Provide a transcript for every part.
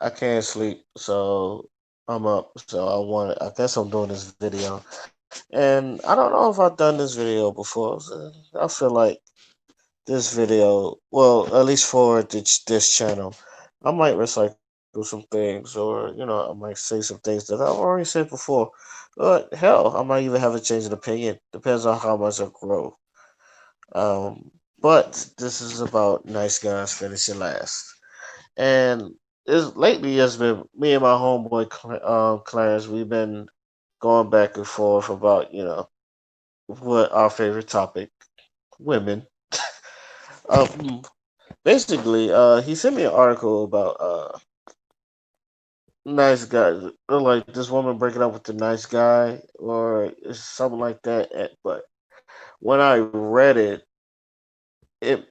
I can't sleep, so I'm up. So I guess I'm doing this video, and I don't know if I've done this video before. So I feel like this video, well, at least for this channel, I might recycle some things, or I might say some things that I've already said before. But hell, I might even have a change in opinion. Depends on how much I grow. But this is about nice guys finishing last. And lately has been me and my homeboy Clarence. We've been going back and forth about what our favorite topic, women. um, Basically, he sent me an article about nice guys, like this woman breaking up with the nice guy or something like that. But when I read it, it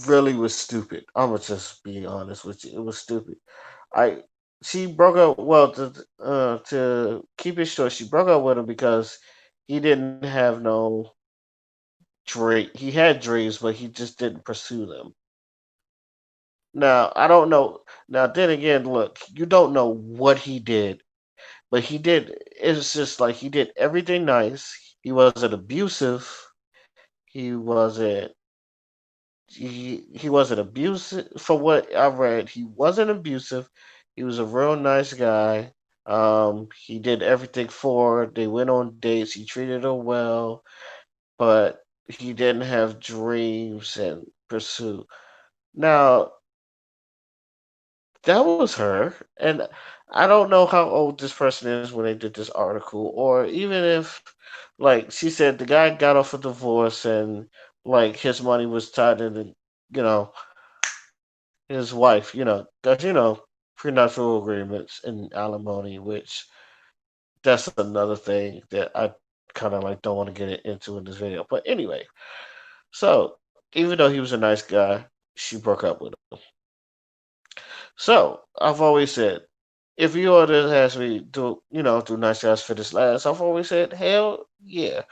really was stupid. I'm gonna just be honest with you. It was stupid. I She broke up. Well, to keep it short, she broke up with him because he didn't have no dream. He had dreams, but he just didn't pursue them. Now I don't know. Now then again, look, you don't know what he did, but he did. It's just like he did everything nice. He wasn't abusive. He wasn't. He wasn't abusive. For what I read, he wasn't abusive. He was a real nice guy. He did everything for her. They went on dates. He treated her well, but he didn't have dreams and pursue. Now that was her, and I don't know how old this person is when they did this article, or even if, like she said, the guy got off a divorce and like his money was tied in, you know, his wife, because prenuptial agreements and alimony, which that's another thing that I kind of like don't want to get into in this video. But anyway, so even though he was a nice guy, she broke up with him. So I've always said, if you were to ask me, do nice guys finish last? I've always said, hell yeah.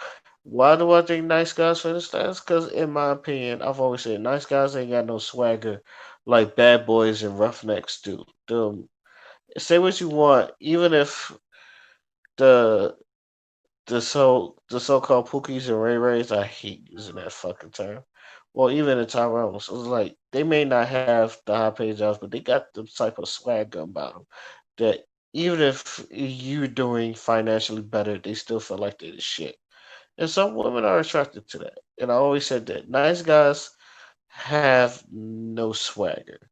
Why do I think nice guys finish last? Because in my opinion, I've always said nice guys ain't got no swagger like bad boys and roughnecks do. Say what you want, even if the the so-called Pookies and Ray Rays, I hate using that fucking term. Well, even the Tyrones, it's like they may not have the high paid jobs, but they got the type of swag about them that even if you're doing financially better, they still feel like they're the shit. And some women are attracted to that. And I always said that nice guys have no swagger.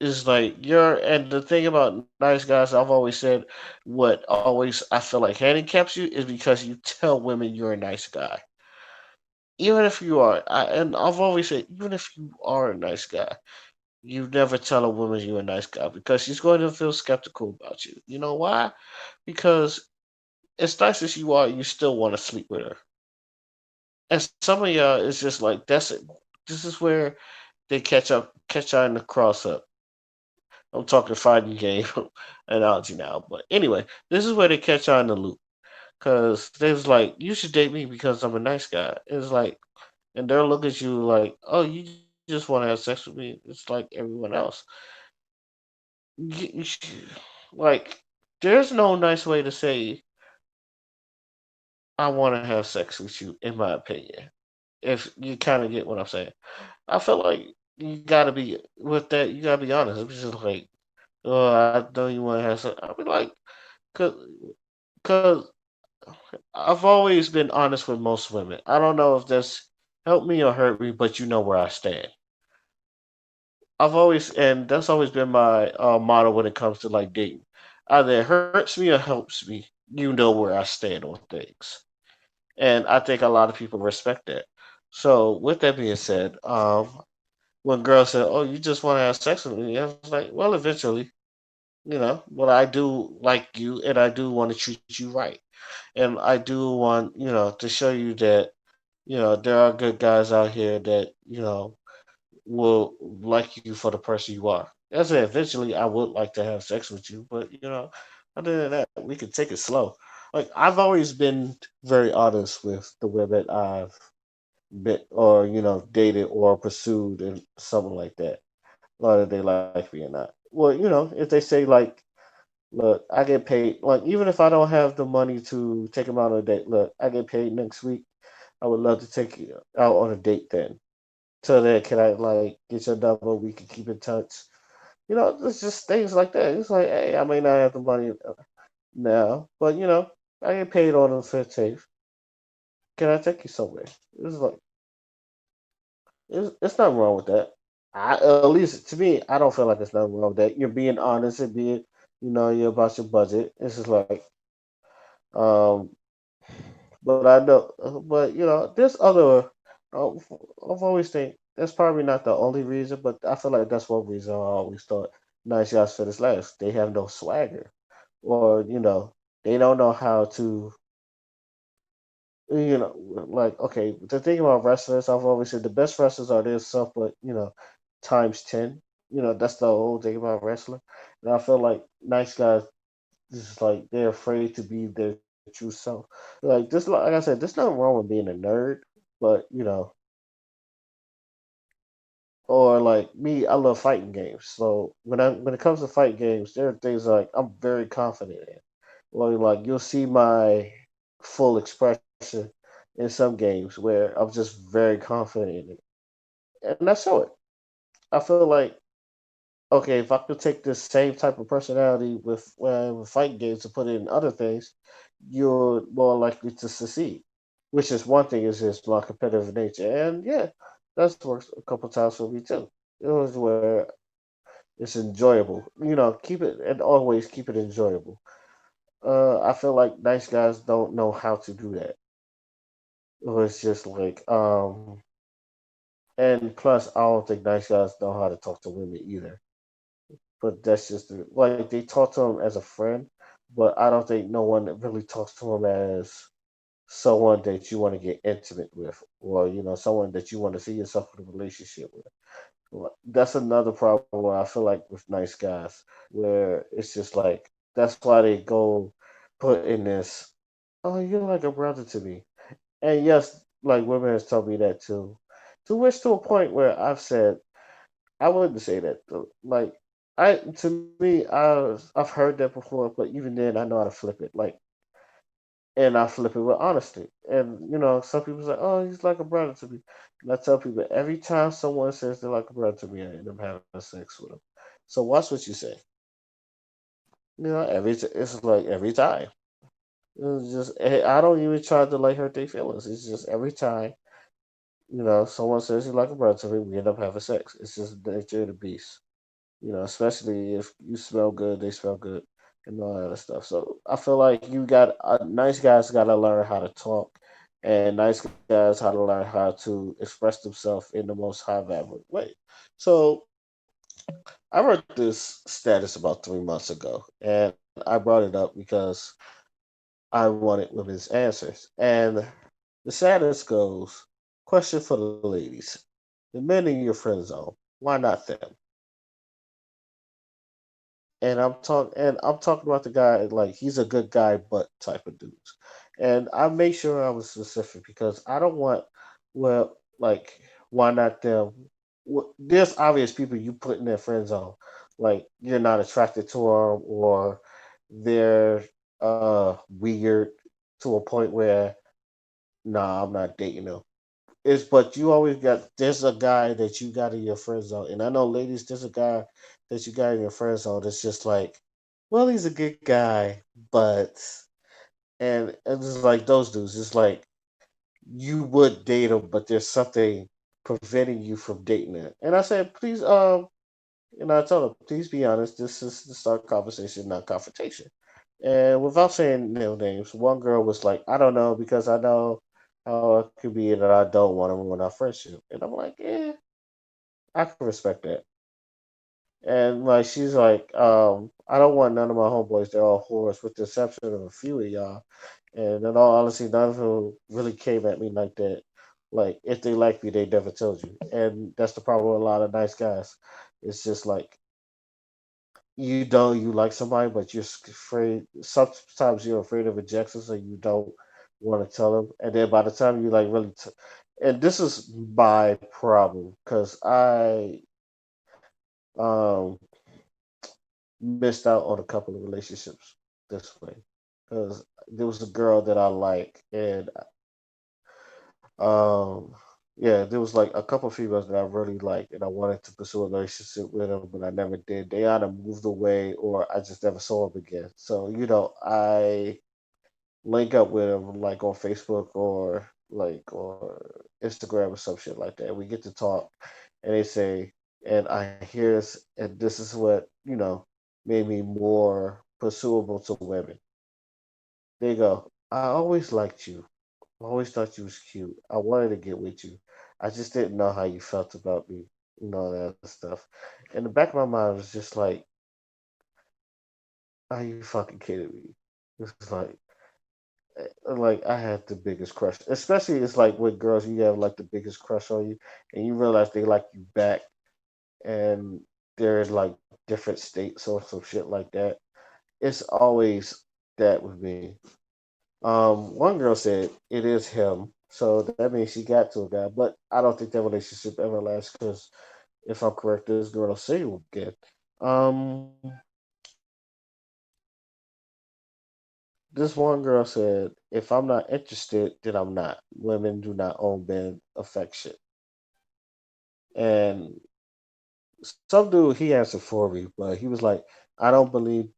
It's like and the thing about nice guys, I've always said, what always I feel like handicaps you is because you tell women you're a nice guy. Even if you are, and I've always said, even if you are a nice guy, you never tell a woman you're a nice guy because she's going to feel skeptical about you. You know why? Because as nice as you are, you still want to sleep with her. And some of y'all is just like that's it. This is where they catch on the cross up. I'm talking fighting game analogy now, but anyway, this is where they catch on the loop because they was like, "You should date me because I'm a nice guy." It's like, and they'll look at you like, "Oh, you just want to have sex with me?" It's like everyone else. Like, there's no nice way to say I want to have sex with you, in my opinion. If you kind of get what I'm saying, I feel like you gotta be with that. You gotta be honest. It's just like, oh, I know you want to have sex. I be like, cause, cause I've always been honest with most women. I don't know if that's helped me or hurt me, but you know where I stand. And that's always been my motto when it comes to like dating. Either it hurts me or helps me. You know where I stand on things, and I think a lot of people respect that. So, with that being said, when girls say, "Oh, you just want to have sex with me," I was like, "Well, eventually, but I do like you, and I do want to treat you right, and I do want to show you that there are good guys out here that will like you for the person you are." I said, eventually, I would like to have sex with you, but other than that, we could take it slow. Like I've always been very honest with the women I've been or dated or pursued and something like that. whether they like me or not. Well, if they say like, look, I get paid. Like, even if I don't have the money to take them out on a date, look, I get paid next week. I would love to take you out on a date then. Till then, can I like get your number? We can keep in touch. It's just things like that. It's like, hey, I may not have the money now, but I get paid on the 15th. Can I take you somewhere? It's like it's nothing wrong with that. At least to me, I don't feel like there's nothing wrong with that. You're being honest and being, you're about your budget. It's just like, um, but I know, but there's other. I've always think that's probably not the only reason, but I feel like that's one reason I always thought nice guys finish last. They have no swagger, or they don't know how to. Like, okay, the thing about wrestlers, I've always said the best wrestlers are their self, but times 10. That's the whole thing about wrestling. And I feel like nice guys just like they're afraid to be their true self. Like this, like I said, there's nothing wrong with being a nerd, but or like me, I love fighting games. So when it comes to fight games, there are things like I'm very confident in. Well, like you'll see my full expression in some games where I'm just very confident in it, and I show it. I feel like okay, if I could take this same type of personality with fighting games and put it in other things, you're more likely to succeed. Which is one thing is just my competitive nature, and yeah, that's worked a couple times for me too. It was where it's enjoyable. Keep it and always keep it enjoyable. I feel like nice guys don't know how to do that. It's just like and plus I don't think nice guys know how to talk to women either. But that's just like they talk to him as a friend, but I don't think no one really talks to him as someone that you want to get intimate with, or someone that you want to see yourself in a relationship with. That's another problem where I feel like with nice guys, where it's just like that's why they go put in this. Oh, you're like a brother to me, and yes, like women has told me that too. To which to a point where I've said I wouldn't say that though. Like to me, I've heard that before, but even then, I know how to flip it. Like, and I flip it with honesty. And some people say, "Oh, he's like a brother to me," and I tell people every time someone says they're like a brother to me, I end up having sex with them. So watch what you say. It's like every time. It's just I don't even try to like hurt their feelings. It's just every time someone says he's like a brother to me, we end up having sex. It's just the nature of the beast. Especially if you smell good, they smell good, and all that other stuff. So I feel like you got nice guys got to learn how to talk, and nice guys how to learn how to express themselves in the most high value way. So I wrote this status about 3 months ago, and I brought it up because I wanted women's answers. And the status goes: question for the ladies: the men in your friend zone, why not them? And I'm talking about the guy like he's a good guy but type of dudes. And I make sure I was specific because I don't want well like why not them? There's obvious people you put in their friend zone, like you're not attracted to them or they're weird to a point where nah I'm not dating them. It's but you always got there's a guy that you got in your friend zone, and I know ladies, there's a guy that you got in your friend zone that's just like, well, he's a good guy, but and it's like those dudes. It's like you would date him, but there's something preventing you from dating him. And I said, please, I told him, please be honest. This is to start conversation, not confrontation. And without saying no names, one girl was like, I don't know because I know how it could be that I don't want to ruin our friendship. And I'm like, yeah, I can respect that. And like she's like, I don't want none of my homeboys. They're all whores, with the exception of a few of y'all. And in all honesty, none of them really came at me like that. Like if they like me, they never told you. And that's the problem with a lot of nice guys. It's just like you like somebody, but you're afraid. Sometimes you're afraid of rejection, so you don't want to tell them. And then by the time you like really, and this is my problem because um, missed out on a couple of relationships this way because there was a girl that I like, and um, yeah, there was like a couple of females that I really liked, and I wanted to pursue a relationship with them, but I never did. They either moved away or I just never saw them again. So I link up with them like on Facebook or Instagram or some shit like that. We get to talk, and they say, and I hear this, and this is what made me more pursuable to women. They go, I always liked you. I always thought you was cute. I wanted to get with you. I just didn't know how you felt about me, that stuff. In the back of my mind was just like, are you fucking kidding me? It's like I had the biggest crush. Especially it's like with girls, you have like the biggest crush on you, and you realize they like you back, and they're in like different states or some shit like that. It's always that with me. One girl said it is him, so that means she got to a guy, but I don't think that relationship ever lasts because if I'm correct, this girl will say you again. Um, this one girl said, if I'm not interested, then I'm not. Women do not own men affection. And some dude, he answered for me, but he was like, I don't believe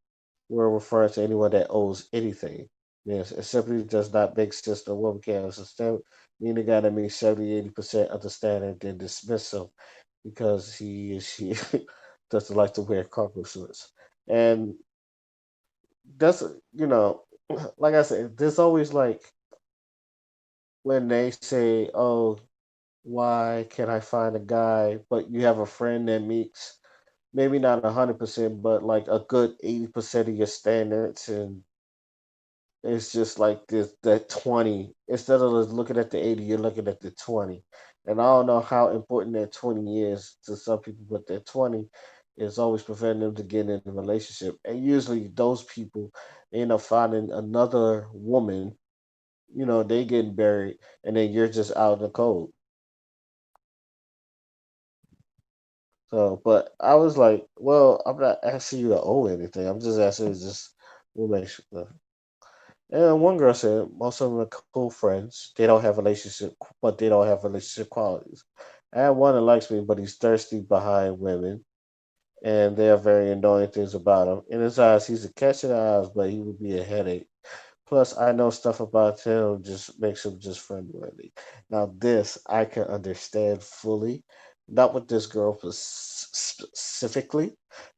we're referring to anyone that owes anything. Yes, it simply does not make sense that a woman can't understand. Meaning, guy that means 70-80% understanding, then dismiss him because he or she doesn't like to wear cargo shorts. And that's, you know, like I said, there's always like when they say, oh, why can't I find a guy? But you have a friend that meets maybe not 100%, but like a good 80% of your standards, and it's just like this that 20. Instead of just looking at the 80, you're looking at the 20. And I don't know how important that 20 is to some people, but that 20 is always preventing them to get in a relationship. And usually those people end up finding another woman, they getting buried, and then you're just out in the cold. So, but I was like, well, I'm not asking you to owe anything. I'm just asking you just relationship. And one girl said most of them are cool friends. They don't have relationship, but they don't have relationship qualities. I have one that likes me, but he's thirsty behind women, and there are very annoying things about him. In his eyes, he's a catch in the eyes, but he would be a headache. Plus, I know stuff about him just makes him just friend worthy. Now, this I can understand fully, not with this girl specifically,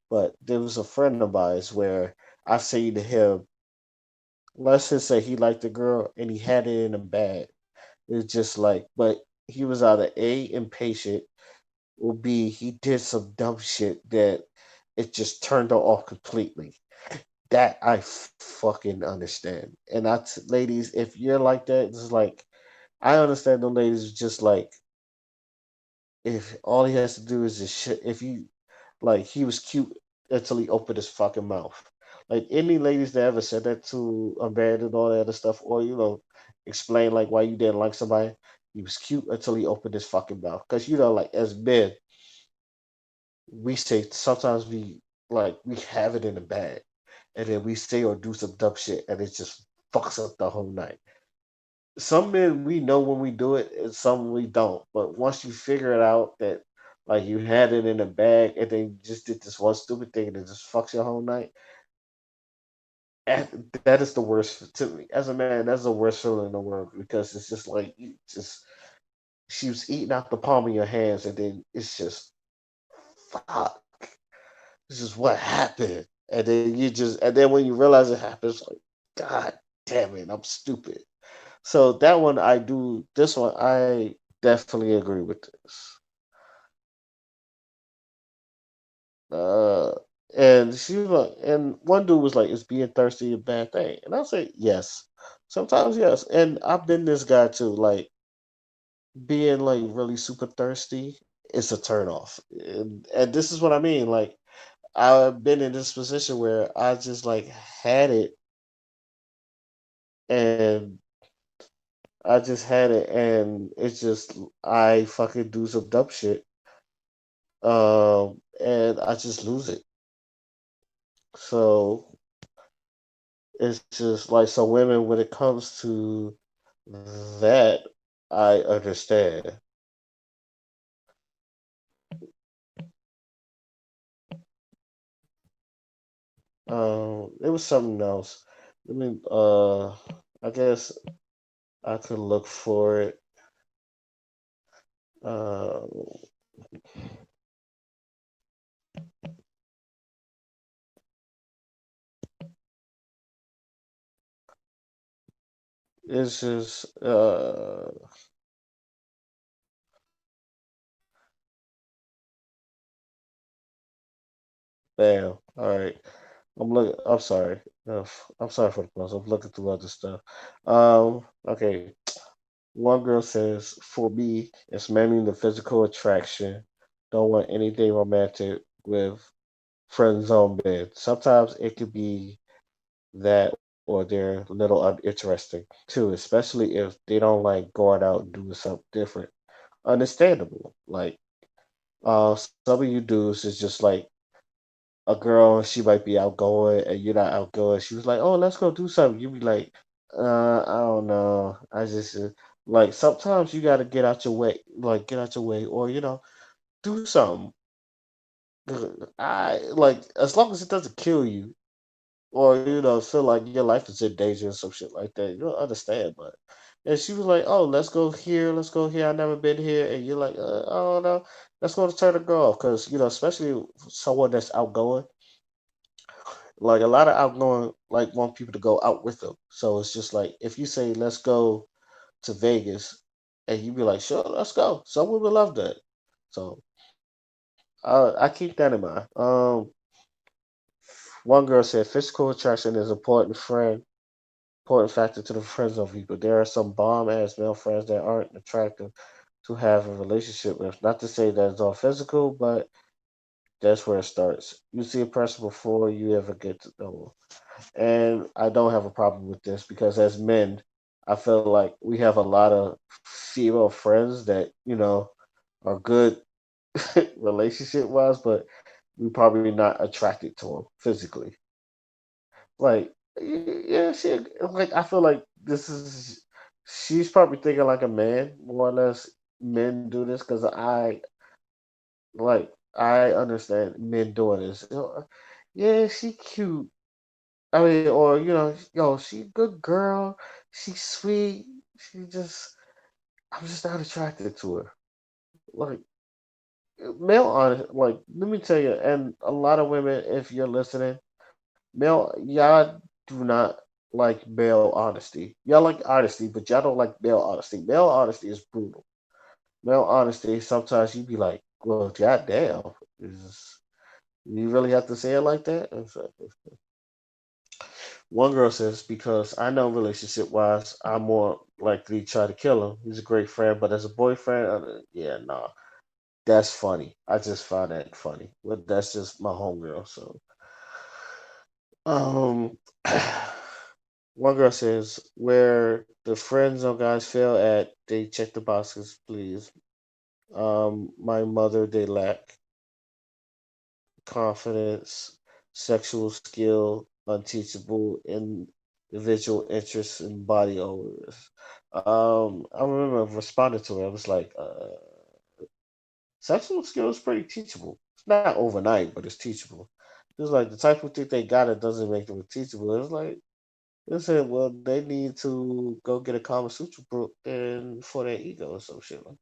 but there was a friend of mine where I say to him, let's just say he liked the girl and he had it in a bag. It's just like, but he was either A, impatient, or B, he did some dumb shit that it just turned her off completely. That I fucking understand. And that's, ladies, if you're like that, it's like, I understand the ladies just like, if all he has to do is just shit, if you like he was cute until he opened his fucking mouth. Like any ladies that ever said that to a man and all that other stuff, or explain like why you didn't like somebody. He was cute until he opened his fucking mouth. Because like as men, we say sometimes we have it in the bag, and then we say or do some dumb shit, and it just fucks up the whole night. Some men we know when we do it, and some we don't. But once you figure it out that like you had it in a bag and then you just did this one stupid thing and it just fucks your whole night, that is the worst to me. As a man, that's the worst feeling in the world because it's just like you just she was eating out the palm of your hands and then it's just fuck. This is what happened. And then when you realize it happens, like, God damn it, I'm stupid. So that one I do. This one I definitely agree with this. Uh, and she was like, and one dude was like, "Is being thirsty a bad thing?" And I say, "Yes, sometimes yes." And I've been this guy too. Like being like really super thirsty is a turn off. And this is what I mean. Like I've been in this position where I just like had it, and I just had it, and it's just I fucking do some dumb shit. and I just lose it. So it's just like so women when it comes to that, I understand. It was something else. I mean, I guess I could look for it. Uh, it's just damn. All right, I'm looking. I'm sorry. I'm sorry for the pause. I'm looking through other stuff. Okay. One girl says, "For me, it's mainly the physical attraction. Don't want anything romantic with friend zone bed. Sometimes it could be that or they're a little uninteresting too, especially if they don't like going out and doing something different. Understandable. Like some of you dudes is just like a girl, she might be outgoing and you're not outgoing. She was like, "Oh, let's go do something." You be like, I don't know. I just like sometimes you gotta get out your way, like get out your way, or do something. I like as long as it doesn't kill you, or feel like your life is in danger or some shit like that. You'll understand, but and she was like, "Oh, let's go here, let's go here. I've never been here," and you're like, "I don't know, let's go to turn the girl," because especially someone that's outgoing, like a lot of outgoing like want people to go out with them. So it's just like if you say, "Let's go to Vegas," and you be like, "Sure, let's go." Some women love that. So I keep that in mind. One girl said physical attraction is important factor to the friend zone people. There are some bomb ass male friends that aren't attractive to have a relationship with. Not to say that it's all physical, but that's where it starts. You see a person before you ever get to know them. And I don't have a problem with this because as men, I feel like we have a lot of female friends that, are good relationship wise, but we probably not attracted to them physically. Like, yeah, she like I feel like this is she's probably thinking like a man, more or less. Men do this because I understand men doing this. Yeah, she cute. I mean, or yo, she good girl. She's sweet. She just I'm just not attracted to her. Like male on like let me tell you, and a lot of women, if you're listening, y'all do not like male honesty. Y'all like honesty, but y'all don't like male honesty. Male honesty is brutal. Male honesty, sometimes you be like, well, goddamn, is you really have to say it like that? One girl says, because I know relationship wise, I'm more likely to try to kill him. He's a great friend, but as a boyfriend, yeah, nah, that's funny. I just find that funny. But that's just my homegirl. So, um, one girl says, where the friends on guys fail at, they check the boxes, please. My mother, they lack confidence, sexual skill, unteachable, individual interests, and body odors. I remember responding to her. I was like, sexual skill is pretty teachable. It's not overnight, but it's teachable. It's like the type of thing they got it doesn't make them teachable. It's like they said, well, they need to go get a Kama Sutra book and for their ego or some shit. Like,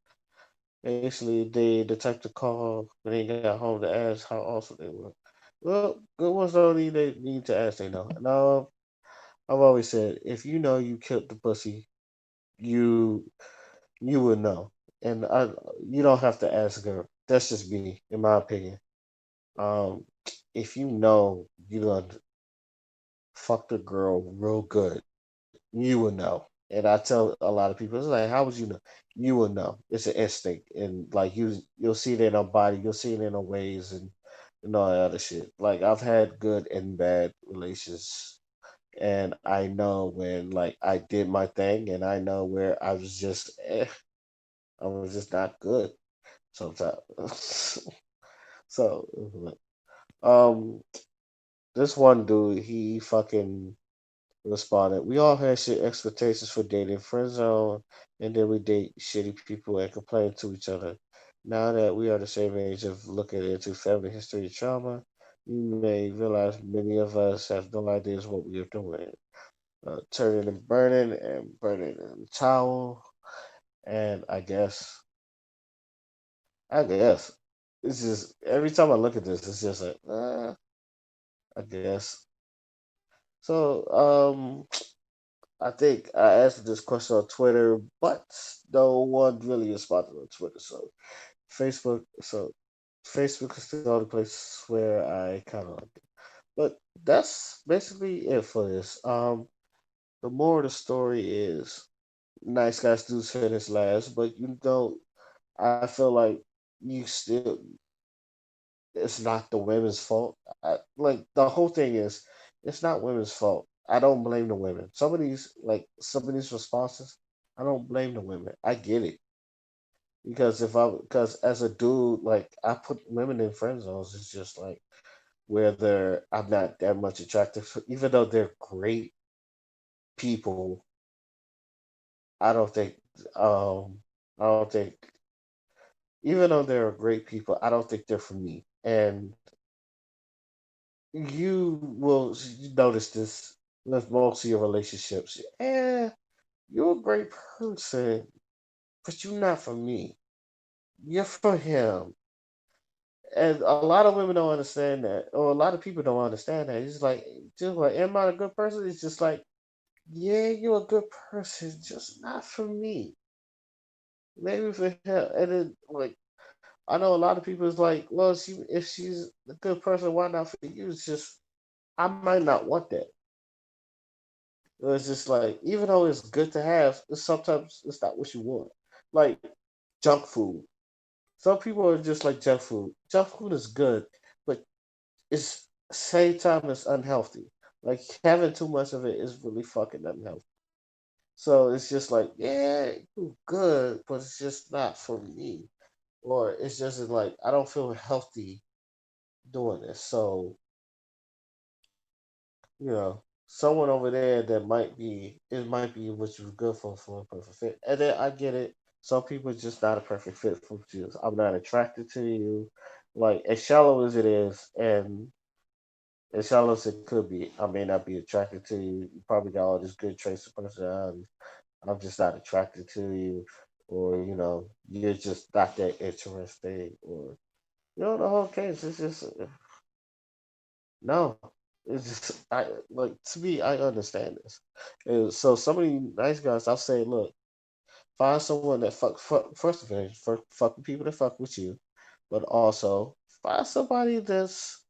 basically, they the type to call when they got home to ask how awesome they were. Well, good ones don't need to ask. They know. Now, I've always said, if you know you killed the pussy, you you would know, and you don't have to ask her. That's just me, in my opinion. Um, if you know you done fucked a girl real good, you will know. And I tell a lot of people, it's like, how would you know? You will know. It's an instinct, and like you'll see it in her body, you'll see it in her ways, and all that other shit. Like I've had good and bad relations, and I know when like I did my thing, and I know where I was just, I was just not good sometimes. So, um, this one dude, he fucking responded, "We all had shit expectations for dating, friend zone, and then we date shitty people and complain to each other. Now that we are the same age of looking into family history and trauma, you may realize many of us have no ideas what we are doing. Turning and burning in the towel, and I guess, it's just every time I look at this, it's just like, I guess." So, I think I answered this question on Twitter, but no one really responded on Twitter. So Facebook is the only place where I kind of like it. But that's basically it for this. The moral of the story is nice guys do finish last, but I feel like you still, it's not the women's fault. Like the whole thing is, it's not women's fault. I don't blame the women. Some of these responses, I don't blame the women. I get it because as a dude, like I put women in friend zones. It's just like whether I'm not that much attractive, even though they're great people. I don't think. Um, I don't think. Even though they're great people, I don't think they're for me. And you notice this with most of your relationships. You're a great person, but you're not for me. You're for him. And a lot of women don't understand that, or a lot of people don't understand that. Just like, am I a good person? It's just like, yeah, you're a good person, just not for me. Maybe for him. And then, like, I know a lot of people is like, well, if she's a good person, why not for you? It's just, I might not want that. It's just like, even though it's good to have, sometimes it's not what you want. Like junk food. Some people are just like junk food. Junk food is good, but it's same time it's unhealthy. Like having too much of it is really fucking unhealthy. So it's just like, yeah, you good, but it's just not for me. Or it's just like I don't feel healthy doing this. So someone over there that might be what you're good for a perfect fit. And then I get it. Some people just not a perfect fit for you. I'm not attracted to you. Like as shallow as it is, and as shallow as it could be, I may not be attracted to you. You probably got all this good traits of personality. I'm just not attracted to you, or you're just not that interesting, or the whole case. It's just no. It's just I like to me. I understand this, and so some of these nice guys, I'll say, look, find someone that first of all, fuck with people that fuck with you, but also find somebody that's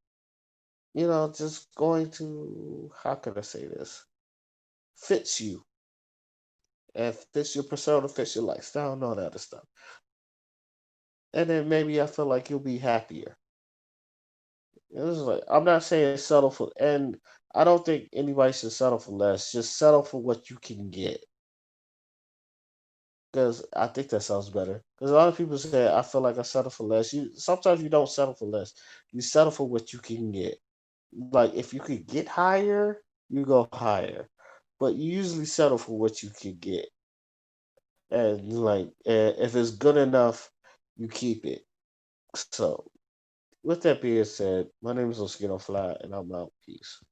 just going to, how can I say this, fits you and fits your persona, fits your lifestyle, and all that other stuff. And then maybe I feel like you'll be happier. It's like I'm not saying settle for, and I don't think anybody should settle for less. Just settle for what you can get, because I think that sounds better. Because a lot of people say I feel like I settle for less. You sometimes you don't settle for less. You settle for what you can get. Like if you could get higher, you go higher, but you usually settle for what you can get. And like if it's good enough, you keep it. So with that being said, my name is Oskino Fly, and I'm out. Peace.